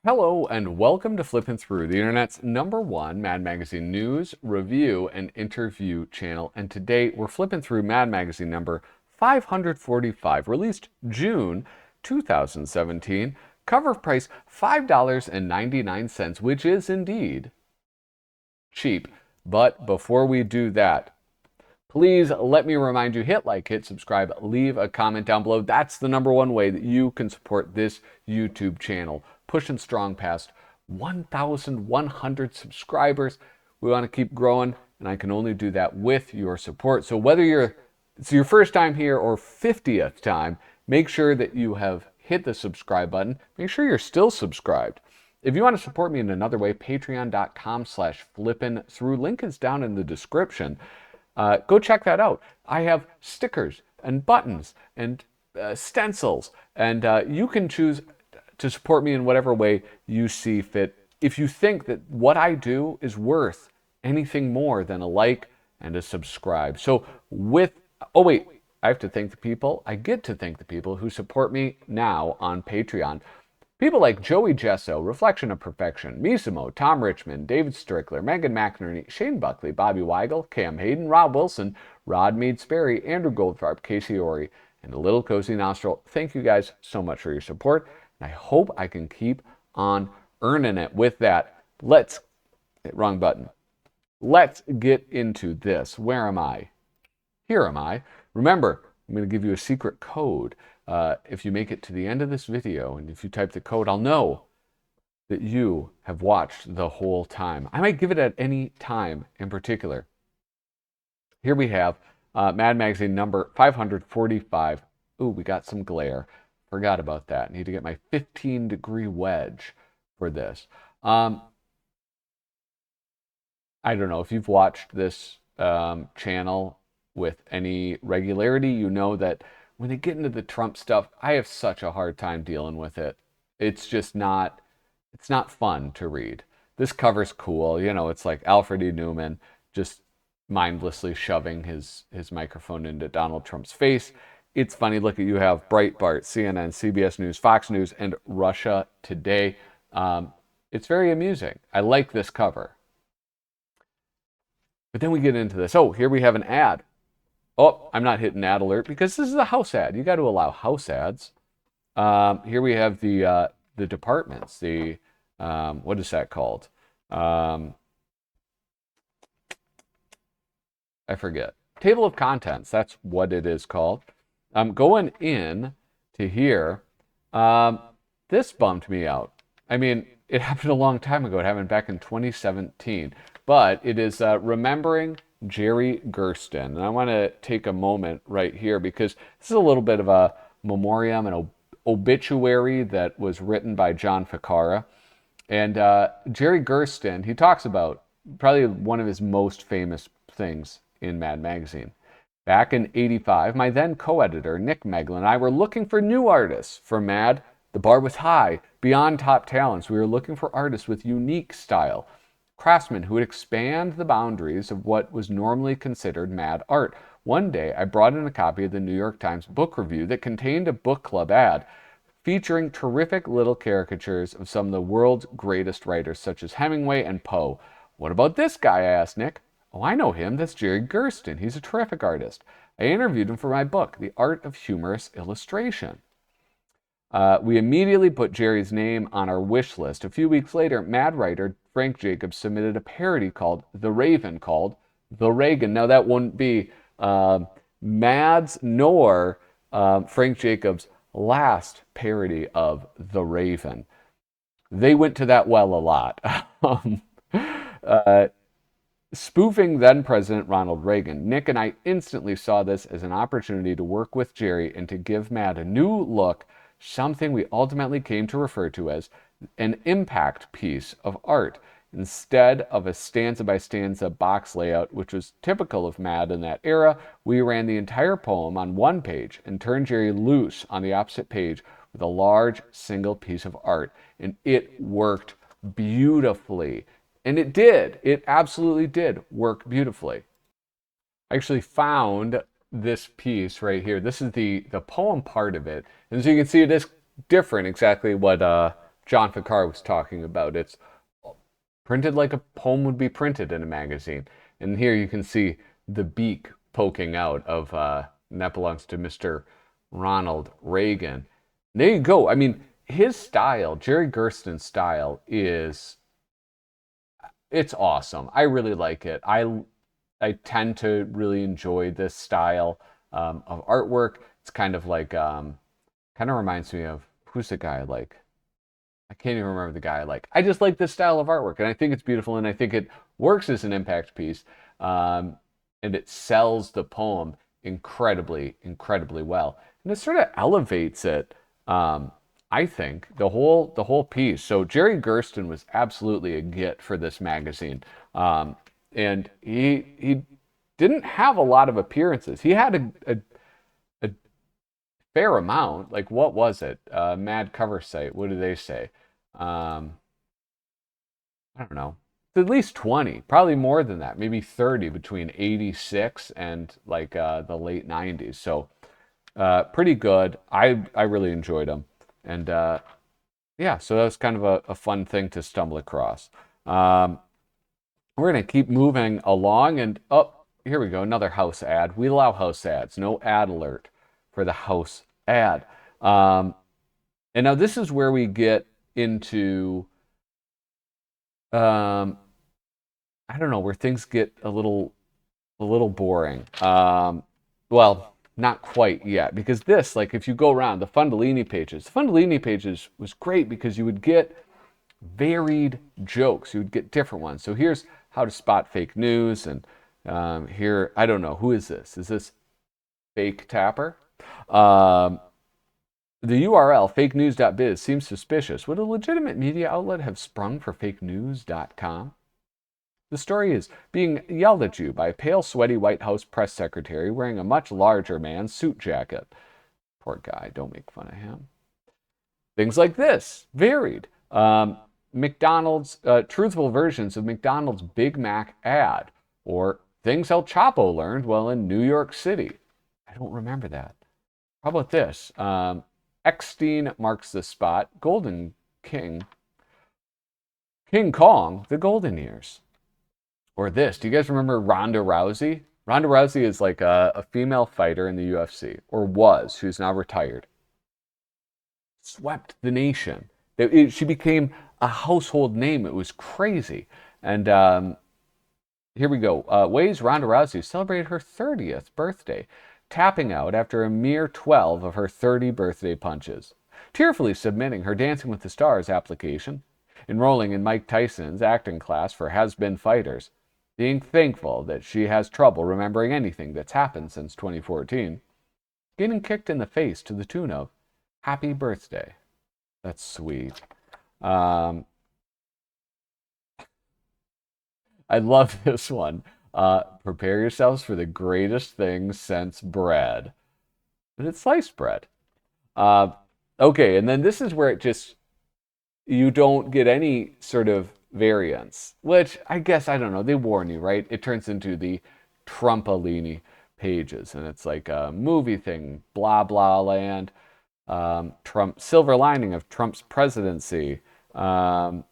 Hello and welcome to Flippin Through, the internet's #1 Mad Magazine news, review, and interview channel. And today we're flipping through Mad Magazine number 545, released June 2017. Cover price $5.99, which is indeed cheap. But before we do that, please let me remind you, hit like, hit subscribe, leave a comment down below. That's the #1 way that you can support this YouTube channel. Pushing strong past 1,100 subscribers. We want to keep growing, and I can only do that with your support. So whether it's your first time here or 50th time, make sure that you have hit the subscribe button. Make sure you're still subscribed. If you want to support me in another way, patreon.com/flippinthrough. Link is down in the description. Go check that out. I have stickers and buttons and stencils, and you can choose to support me in whatever way you see fit. If you think that what I do is worth anything more than a like and a subscribe. So oh wait, I have to thank the people. I get to thank the people who support me now on Patreon. People like Joey Gesso, Reflection of Perfection, Misimo, Tom Richmond, David Strickler, Megan McInerney, Shane Buckley, Bobby Weigel, Cam Hayden, Rob Wilson, Rod Mead Sperry, Andrew Goldfarb, Casey Ori, and a Little Cozy Nostril. Thank you guys so much for your support, and I hope I can keep on earning it. With that, wrong button. Let's get into this. Where am I? Here am I. Remember, I'm going to give you a secret code. If you make it to the end of this video, and if you type the code, I'll know that you have watched the whole time. I might give it at any time in particular. Here we have Mad Magazine number 545. Ooh, we got some glare. Forgot about that. Need to get my 15-degree wedge for this. I don't know if you've watched this channel with any regularity. You know that when they get into the Trump stuff, I have such a hard time dealing with it. It's just not, it's not fun to read. This cover's cool. You know, it's like Alfred E. Neuman just mindlessly shoving his microphone into Donald Trump's face. It's funny. Look, you have Breitbart, CNN, CBS News, Fox News, and Russia Today. It's very amusing. I like this cover. But then we get into this. Oh, here we have an ad. Oh, I'm not hitting ad alert because this is a house ad. You got to allow house ads. Here we have the departments. What is that called? I forget. Table of contents. That's what it is called. Going in to here. This bummed me out. I mean, it happened a long time ago. It happened back in 2017. But it is remembering Jerry Gersten. And I want to take a moment right here because this is a little bit of a memoriam, an obituary that was written by John Ficarra. And Jerry Gersten, he talks about probably one of his most famous things in Mad Magazine. Back in '85, my then co-editor, Nick Meglin, and I were looking for new artists for Mad. The bar was high, beyond top talents. We were looking for artists with unique style. Craftsmen who would expand the boundaries of what was normally considered mad art. One day, I brought in a copy of the New York Times book review that contained a book club ad featuring terrific little caricatures of some of the world's greatest writers, such as Hemingway and Poe. What about this guy? I asked Nick. Oh, I know him. That's Jerry Gersten. He's a terrific artist. I interviewed him for my book, The Art of Humorous Illustration. We immediately put Jerry's name on our wish list. A few weeks later, Mad writer Frank Jacobs submitted a parody called The Raven, called The Reagan. Now, that wouldn't be Mad's nor Frank Jacobs' last parody of The Raven. They went to that well a lot. Spoofing then-President Ronald Reagan, Nick and I instantly saw this as an opportunity to work with Jerry and to give Mad a new look, something we ultimately came to refer to as an impact piece of art, instead of a stanza-by-stanza box layout, which was typical of Mad in that era. We ran the entire poem on one page and turned Jerry loose on the opposite page with a large single piece of art, and it worked beautifully. And it did. It absolutely did work beautifully. I actually found this piece right here. This is the poem part of it. And so you can see it is different, exactly what John Ficar was talking about. It's printed like a poem would be printed in a magazine. And here you can see the beak poking out of, and that belongs to Mr. Ronald Reagan. There you go. I mean, his style, Jerry Gersten's style, it's awesome. I really like it. I tend to really enjoy this style of artwork. It's kind of like, kind of reminds me of, who's the guy I like? I can't even remember the guy I like. I just like this style of artwork, and I think it's beautiful, and I think it works as an impact piece, and it sells the poem incredibly, incredibly well, and it sort of elevates it. I think the whole piece. So Jerry Gersten was absolutely a get for this magazine, and he didn't have a lot of appearances. He had a fair amount. Like, what was it? Mad cover site. What do they say? I don't know. It's at least 20, probably more than that, maybe 30 between 86 and like the late 90s. So pretty good. I really enjoyed them. And yeah, so that was kind of a fun thing to stumble across. We're going to keep moving along, and here we go, another house ad. We allow house ads, no ad alert for the house ad. And now this is where we get into, I don't know, where things get a little boring. Well, not quite yet, because this, like, if you go around the Fundalini pages was great because you would get varied jokes. You would get different ones. So here's how to spot fake news, and here, I don't know, who is this? Is this Fake Tapper? The URL, fakenews.biz, seems suspicious. Would a legitimate media outlet have sprung for fakenews.com? The story is being yelled at you by a pale, sweaty White House press secretary wearing a much larger man's suit jacket. Poor guy, don't make fun of him. Things like this, varied. McDonald's, truthful versions of McDonald's Big Mac ad, or things El Chapo learned while in New York City. I don't remember that. How about this? Eckstein marks the spot. Golden King. King Kong, the Golden Years. Or this. Do you guys remember Ronda Rousey? Ronda Rousey is like a female fighter in the UFC, or was. She's now retired. Swept the nation. She became a household name. It was crazy. And here we go. Ways Ronda Rousey celebrated her 30th birthday, tapping out after a mere 12 of her 30 birthday punches, tearfully submitting her Dancing with the Stars application, enrolling in Mike Tyson's acting class for has-been fighters, being thankful that she has trouble remembering anything that's happened since 2014, getting kicked in the face to the tune of Happy Birthday. That's sweet. I love this one. Prepare yourselves for the greatest thing since bread. And it's sliced bread. Okay, and then this is where you don't get any sort of variance, which I guess, I don't know, they warn you, right? It turns into the Trumpalini pages, and it's like a movie thing, blah, blah land, Trump, silver lining of Trump's presidency, like,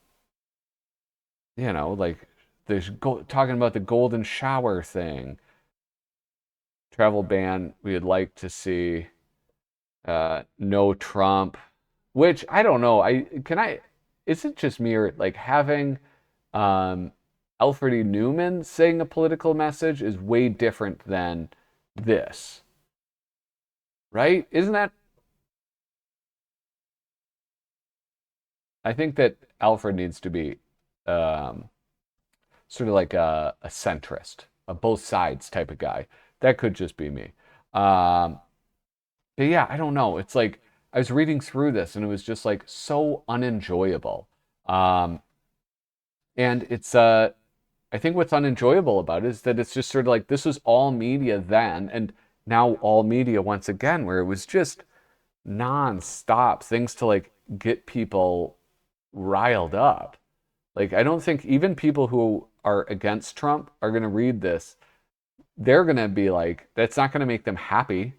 talking about the golden shower thing. Travel ban, we would like to see. No Trump. Which, I don't know. Is it just me, or like having Alfred E. Neuman saying a political message is way different than this? Right? Isn't that? I think that Alfred needs to be sort of like a centrist, a both sides type of guy. That could just be me. But yeah, I don't know. It's like I was reading through this and it was just like so unenjoyable. And it's I think what's unenjoyable about it is that it's just sort of like this was all media then, and now all media once again, where it was just non-stop things to like get people riled up. Like, I don't think even people who are against Trump are going to read this they're going to be like, that's not going to make them happy.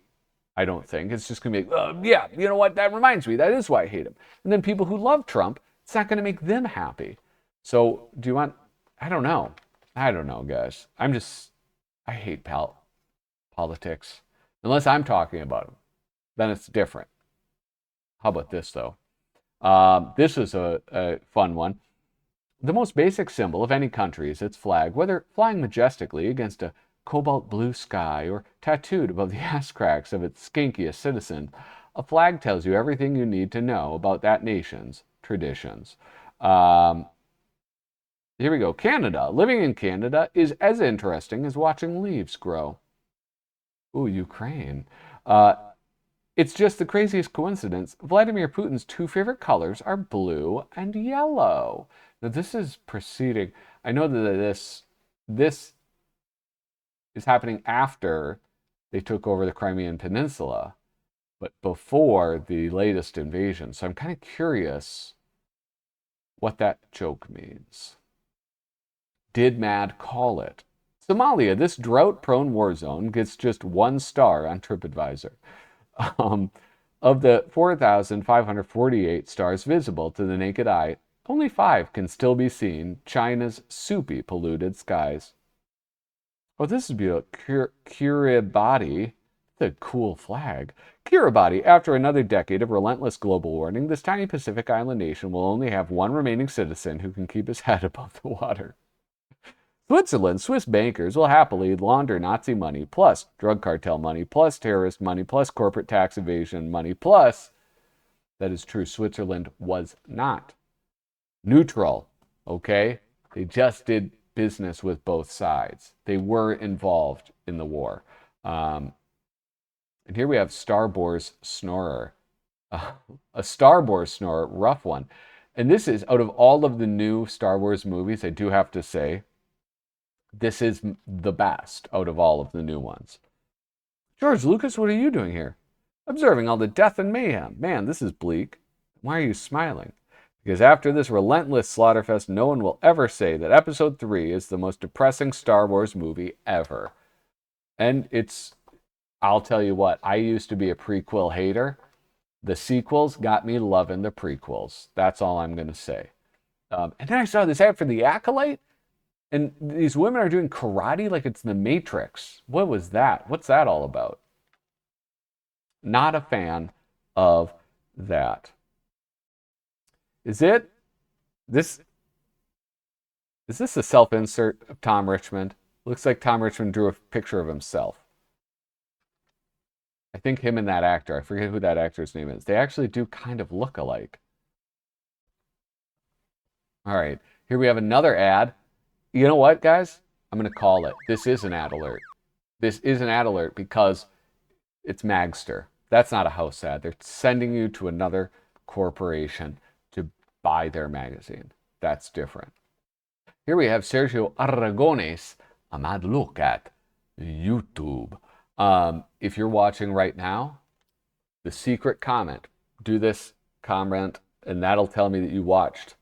I don't think. It's just going to be, yeah, you know what? That reminds me. That is why I hate him. And then people who love Trump, it's not going to make them happy. So do you want, I don't know. I don't know, guys. I hate politics. Unless I'm talking about them. Then it's different. How about this, though? This is a fun one. The most basic symbol of any country is its flag, whether flying majestically against a cobalt blue sky or tattooed above the ass cracks of its skinkiest citizen. A flag tells you everything you need to know about that nation's traditions. Here we go. Canada. Living in Canada is as interesting as watching leaves grow. Ooh, Ukraine. It's just the craziest coincidence. Vladimir Putin's two favorite colors are blue and yellow. Now this is preceding. I know that this is happening after they took over the Crimean Peninsula, but before the latest invasion. So I'm kind of curious what that joke means. Did MAD call it? Somalia, this drought-prone war zone, gets just 1 star on TripAdvisor. Of the 4,548 stars visible to the naked eye, only 5 can still be seen. China's soupy, polluted skies. Oh, this is beautiful. Kiribati. That's a cool flag. Kiribati, after another decade of relentless global warming, this tiny Pacific island nation will only have 1 remaining citizen who can keep his head above the water. Switzerland, Swiss bankers will happily launder Nazi money, plus drug cartel money, plus terrorist money, plus corporate tax evasion money, plus, that is true, Switzerland was not neutral, okay? They just did business with both sides. They were involved in the war. And here we have Starbore's Snorer. A Starboard Snorer, rough one. And this is, out of all of the new Star Wars movies, I do have to say, this is the best out of all of the new ones. George Lucas, what are you doing here? Observing all the death and mayhem. Man, this is bleak. Why are you smiling? Because after this relentless slaughterfest, no one will ever say that Episode 3 is the most depressing Star Wars movie ever. And I'll tell you what, I used to be a prequel hater. The sequels got me loving the prequels. That's all I'm going to say. And then I saw this ad for The Acolyte. And these women are doing karate like it's the Matrix. What was that? What's that all about? Not a fan of that. Is this a self-insert of Tom Richmond? Looks like Tom Richmond drew a picture of himself. I think him and that actor, I forget who that actor's name is. They actually do kind of look alike. All right, here we have another ad. You know what, guys? I'm going to call it. This is an ad alert. This is an ad alert because it's Magster. That's not a house ad. They're sending you to another corporation to buy their magazine. That's different. Here we have Sergio Aragones, a mad look at YouTube. If you're watching right now, the secret comment, do this comment, and that'll tell me that you watched.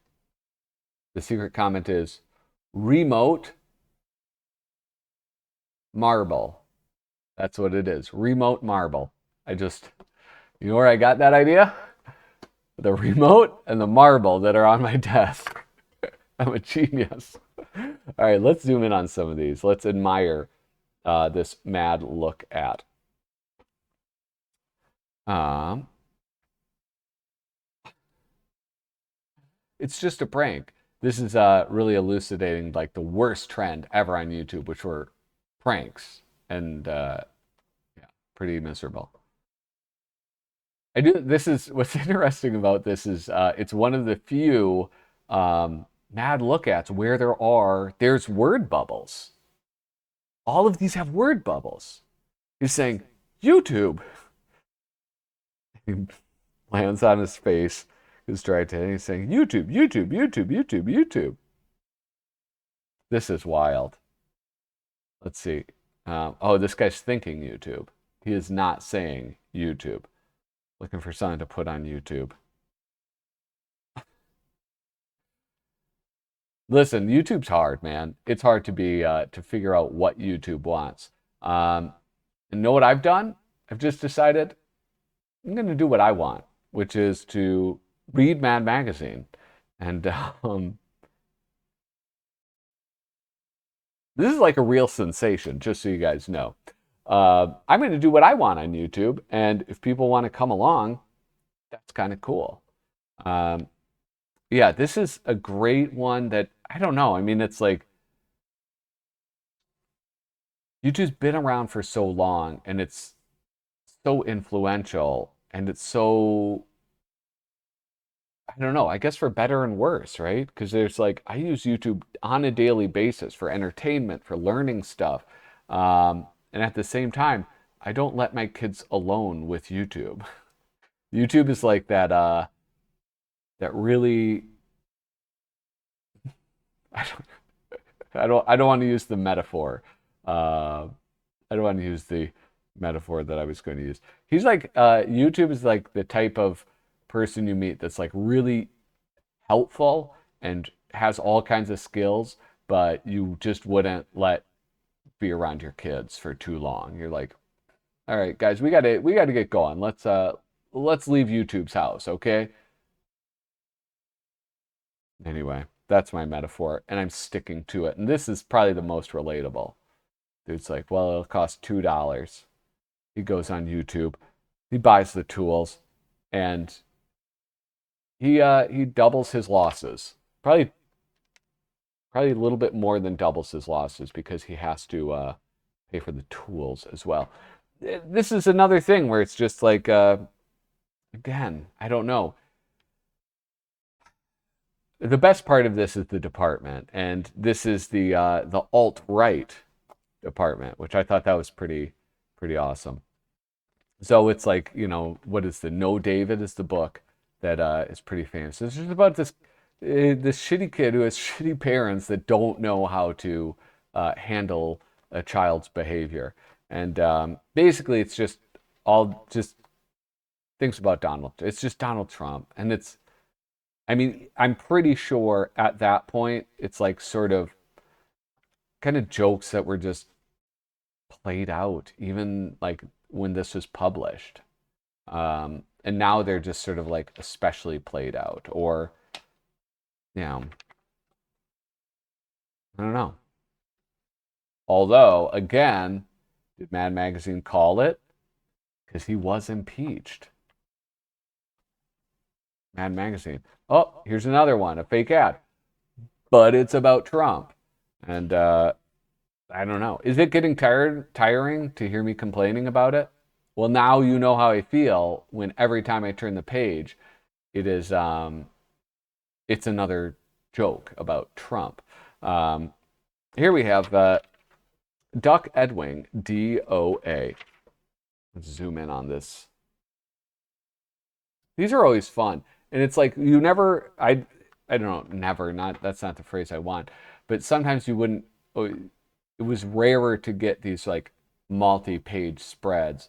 The secret comment is, remote marble. That's what it is. Remote marble. You know where I got that idea? The remote and the marble that are on my desk. I'm a genius. All right, let's zoom in on some of these. Let's admire this mad look at. It's just a prank. This is really elucidating like the worst trend ever on YouTube, which were pranks, and yeah, pretty miserable. This is what's interesting about this is it's one of the few mad look-ats where there's word bubbles. All of these have word bubbles. He's saying YouTube. He lands on his face. He's trying to. He's saying YouTube, YouTube, YouTube, YouTube, YouTube. This is wild. Let's see. Oh, this guy's thinking YouTube. He is not saying YouTube. Looking for something to put on YouTube. Listen, YouTube's hard, man. It's hard to figure out what YouTube wants. And know what I've done? I've just decided I'm going to do what I want, which is to read Mad Magazine. And this is like a real sensation, just so you guys know. I'm going to do what I want on YouTube, and if people want to come along, that's kind of cool. Yeah, this is a great one that, I don't know. I mean, it's like YouTube's been around for so long, and it's so influential, and it's so, I don't know, I guess for better and worse, right? Because there's like, I use YouTube on a daily basis for entertainment, for learning stuff. And at the same time, I don't let my kids alone with YouTube. YouTube is like that really, I don't want to use the metaphor. I don't want to use the metaphor that I was going to use. He's like, YouTube is like the type of person you meet that's like really helpful and has all kinds of skills, but you just wouldn't let be around your kids for too long. You're like, all right, guys, we gotta get going. Let's leave YouTube's house, okay? Anyway, that's my metaphor, and I'm sticking to it. And this is probably the most relatable. Dude's like, well, it'll cost $2. He goes on YouTube, he buys the tools, and he doubles his losses. Probably a little bit more than doubles his losses because he has to pay for the tools as well. This is another thing where it's just like, again, I don't know. The best part of this is the department, and this is the alt-right department, which I thought that was pretty awesome. So it's like, you know, what is the No David is the book that is pretty famous. It's just about this shitty kid who has shitty parents that don't know how to handle a child's behavior, and basically it's just all just things about Donald. It's just Donald Trump, and it's. I mean, I'm pretty sure at that point it's like sort of kind of jokes that were just played out, even like when this was published. And now they're just sort of like especially played out, or, you know, I don't know. Although, again, did Mad Magazine call it? Because he was impeached. Mad Magazine. Oh, here's another one, a fake ad. But it's about Trump. And I don't know. Is it getting tiring to hear me complaining about it? Well, now you know how I feel when every time I turn the page, it is it's another joke about Trump. Here we have Duck Edwing, DOA. Let's zoom in on this. These are always fun. And it's like you never, I don't know, never, not, that's not the phrase I want, but sometimes you wouldn't, it was rarer to get these like multi-page spreads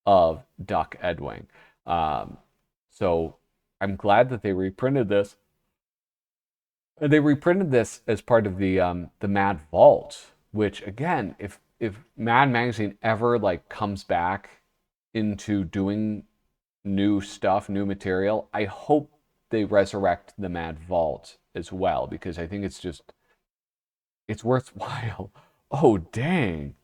of Duck Edwing. So I'm glad that they reprinted this. And they reprinted this as part of the Mad Vault, which again, if Mad Magazine ever like comes back into doing new stuff, new material, I hope they resurrect the Mad Vault as well, because I think it's worthwhile. Oh, dang.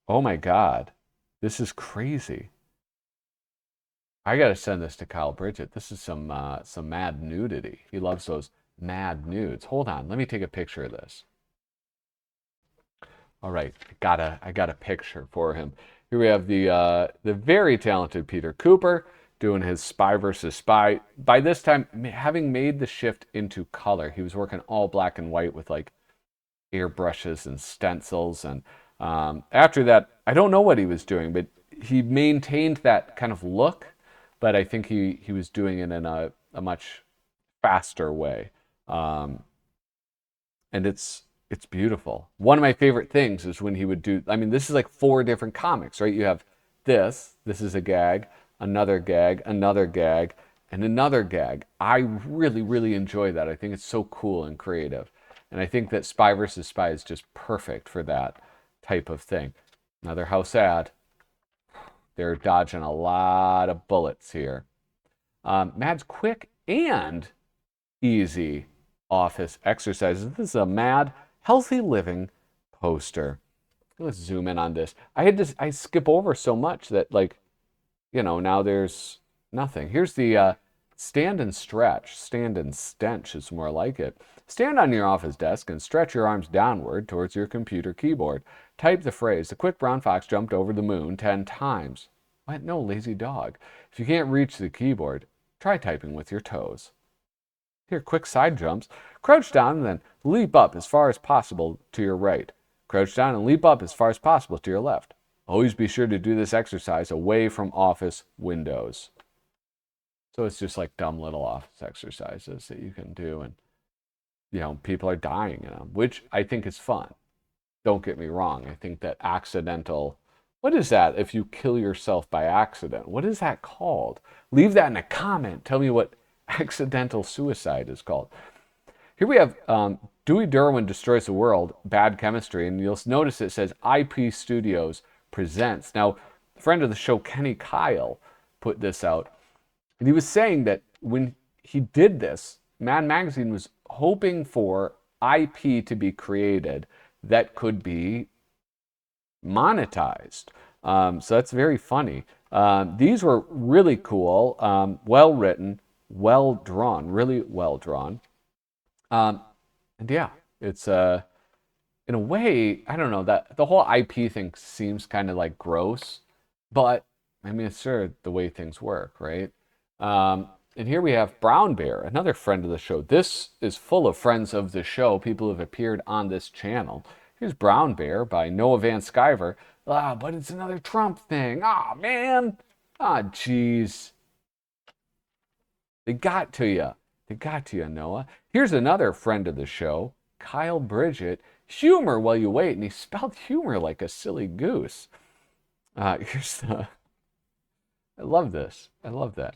Oh my God. This is crazy. I gotta send this to Kyle Bridget. This is some mad nudity. He loves those mad nudes. Hold on, let me take a picture of this. All right, I got a picture for him. Here we have the very talented Peter Kuper doing his Spy versus Spy. By this time, having made the shift into color, he was working all black and white with like airbrushes and stencils. And after that, I don't know what he was doing, but he maintained that kind of look. But I think he was doing it in a much faster way. And it's beautiful. One of my favorite things is when he would do, I mean, this is like 4 different comics, right? You have this is a gag, another gag, another gag, and another gag. I really, really enjoy that. I think it's so cool and creative. And I think that Spy versus Spy is just perfect for that type of thing. Another house ad. They're dodging a lot of bullets here. MAD's quick and easy office exercises. This is a MAD healthy living poster. Let's zoom in on this. I skip over so much that, like, now there's nothing. Here's the stand and stretch. Stand and stench is more like it. Stand on your office desk and stretch your arms downward towards your computer keyboard. Type the phrase, "The quick brown fox jumped over the moon" 10 times. What? No, lazy dog. If you can't reach the keyboard, try typing with your toes. Here, quick side jumps. Crouch down and then leap up as far as possible to your right. Crouch down and leap up as far as possible to your left. Always be sure to do this exercise away from office windows. So it's just like dumb little office exercises that you can do, and people are dying in them, which I think is fun. Don't get me wrong. I think that accidental, what is that if you kill yourself by accident? What is that called? Leave that in a comment. Tell me what accidental suicide is called. Here we have Dewey Derwin Destroys the World, Bad Chemistry, and you'll notice it says IP Studios Presents. Now, a friend of the show, Kenny Kyle, put this out, and he was saying that when he did this, Mad Magazine was hoping for IP to be created that could be monetized. So that's very funny. These were really cool, well written, well drawn, really well drawn. And yeah, it's in a way, I don't know, that the whole IP thing seems kind of like gross, but I mean, it's sure the way things work, right? And here we have Brown Bear, another friend of the show. This is full of friends of the show, people who have appeared on this channel. Here's Brown Bear by Noah Van Sciver. But it's another Trump thing. Man. Jeez. They got to you. They got to you, Noah. Here's another friend of the show, Kyle Bridget. Humor while you wait. And he spelled humor like a silly goose. Here's the... I love this. I love that.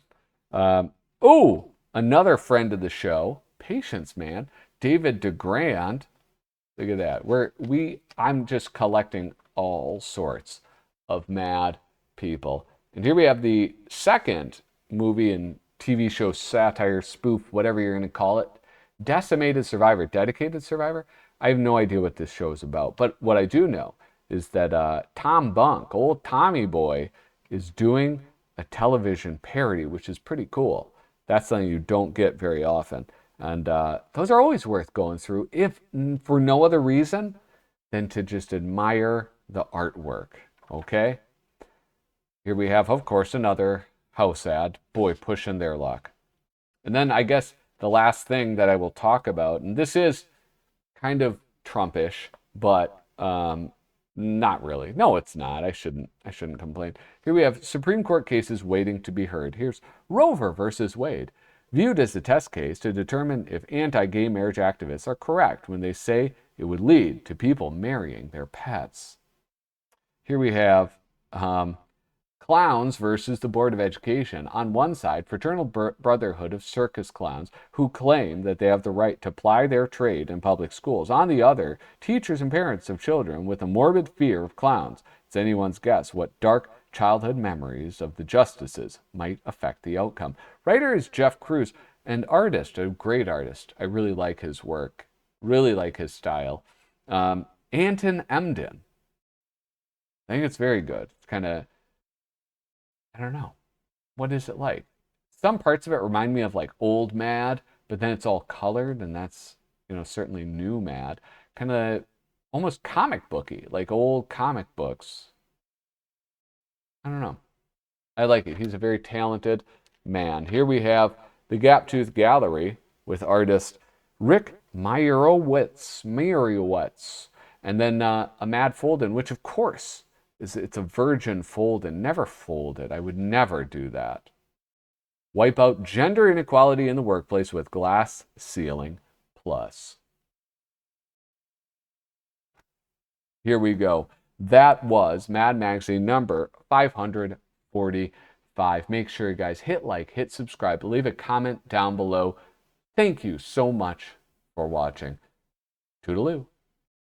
Another friend of the show, Patience Man, David DeGrand. Look at that. I'm just collecting all sorts of mad people. And here we have the second movie and TV show satire, spoof, whatever you're going to call it. Decimated Survivor, Dedicated Survivor. I have no idea what this show is about. But what I do know is that Tom Bunk, old Tommy boy, is doing a television parody, which is pretty cool. That's something you don't get very often. And those are always worth going through, if for no other reason than to just admire the artwork. Okay? Here we have, of course, another house ad. Boy, pushing their luck. And then I guess the last thing that I will talk about, and this is kind of Trumpish, but not really. No, it's not. I shouldn't complain. Here we have Supreme Court cases waiting to be heard. Here's Rover versus Wade, viewed as a test case to determine if anti-gay marriage activists are correct when they say it would lead to people marrying their pets. Here we have clowns versus the Board of Education. On one side, fraternal brotherhood of circus clowns who claim that they have the right to ply their trade in public schools. On the other, teachers and parents of children with a morbid fear of clowns. It's anyone's guess what dark childhood memories of the justices might affect the outcome. Writer is Jeff Cruz, an artist, a great artist. I really like his work, really like his style. Anton Emden. I think it's very good. It's kind of, I don't know. What is it like? Some parts of it remind me of like old MAD, but then it's all colored, and that's, certainly new MAD. Kind of almost comic booky, like old comic books. I don't know. I like it. He's a very talented man. Here we have the Gaptooth Gallery with artist Rick Meyerowitz. And then a MAD fold-in, which of course it's a virgin fold-in. Never folded. I would never do that. Wipe out gender inequality in the workplace with Glass Ceiling Plus. Here we go. That was Mad Magazine number 545. Make sure you guys hit like, hit subscribe, leave a comment down below. Thank you so much for watching. Toodaloo.